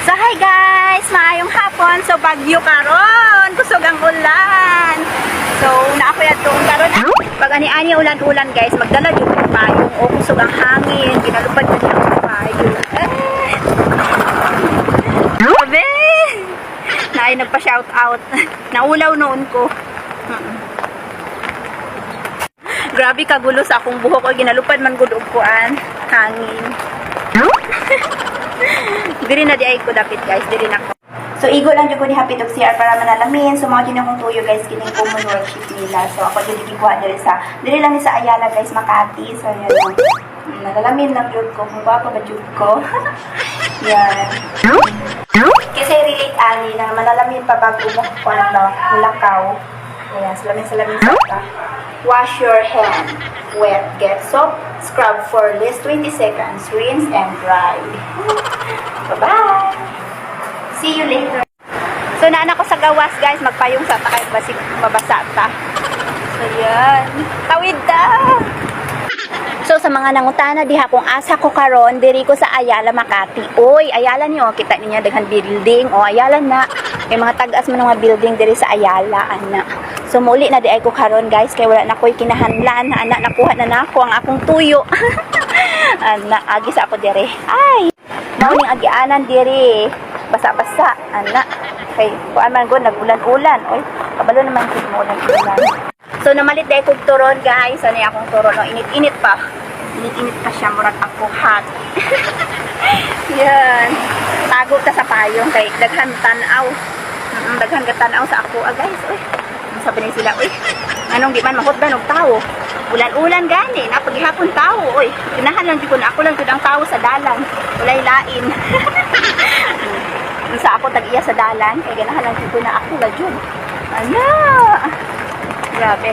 So hi guys, maayong hapon. So bagyo karon, kusog ang ulan. So naako yatong karon pag ani-ani ulan-ulan guys, magdala jud ko payong o kusog ang hangin, ginalupad ko jud ang payong. Grabe. Naay nagpa-shout out. Naulaw noon ko. Grabe kagulo sa akong buhok o ginalupad man gud og kuan, hangin. Diri na di ay ko dapit guys, diri na ko. So igo lang jud ko ni hapit og CR para manalamin. So mga din akong tuyo guys kining common worksheet nila. So ako jud gikuha diri lang ni sa Ayala guys, Makati. So yan lang. Nalalamin lang jud ko kung pa ba jud ko. Yan. Kasi relate ani na manalamin pa bago mo ko na mulakaw. Ayan, salamin sa ka. Wash your hand. Wet, get soap, scrub for at least 20 seconds, rinse and dry. Bye-bye! See you later. So, naan ako sa gawas, guys. Magpayong sa takay basig mabasa ta. So, yan. Tawid ta! So, sa mga nangutana diha kung asa ko karon diri ko sa Ayala, Makati. Oy, Ayala niyo, kita niyo daghan building. O, Ayala na. May mga tagas man mga building diri sa Ayala, ana. So, muli na di ay ko karon guys, kay wala na ko'y kinahanlan. Ana, nakuha na nako ang akong tuyo. Ana, agi sa ako diri. Ay! Mauning agianan diri. Basa-basa. Ana. Kay, kuan man gud nagulan-ulan. Oy, kabalo naman gud mo ulan-ulan. So, namalit dahil kong turon, guys. Ano yung akong turon? No? Init-init pa. Init-init pa siya. Murag ako hot. Yan. Tago ta sa payong. Kay daghan tanaw. Daghan ka tanaw sa ako. Guys, uy. Sabi na sila, uy. Anong di man mahutdan og tao. Ulan-ulan gani. Napaghihapon tao. Uy. Ginahan lang dito na. Ako lang dito ang tao sa dalan. Walay lain. Sa ako tag-iya sa dalan. Kaya ginahan lang dito na ako. Lajun. Ano? Grabe.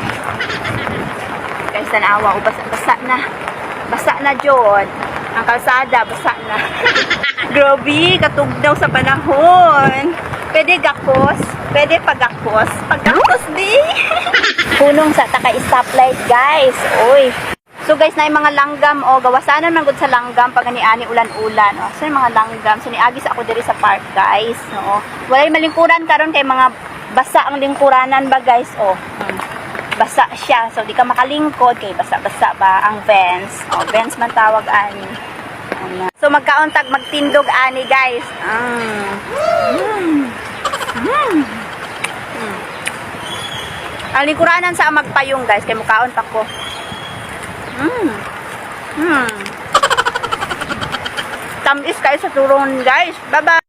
Guys, tanawa. Basa na. Basa na, Jod. Ang kalsada, basa na. Grabe, katugdaw sa panahon. Pwede gakos. Pwede pagakos. Pagakos, di. Punong sa taka-stoplight, guys. Uy. So, guys, na yung mga langgam. O, gawasanan man gud sa langgam pag ani-ani ulan-ulan. O, so, yung mga langgam. So, niagis ako diri sa park, guys. O, walay malingkuran karon kay mga basa ang lingkuranan ba, guys. O, basa siya. So, di ka makalingkod. Kay basa-basa ba ang vents. O, vents man tawag ani. So, magkauntag, magtindog ani, guys. Ang lingkuranan sa magpayong, guys. Kay mukauntag ko. Tamis kayo sa turon, guys. Bye-bye.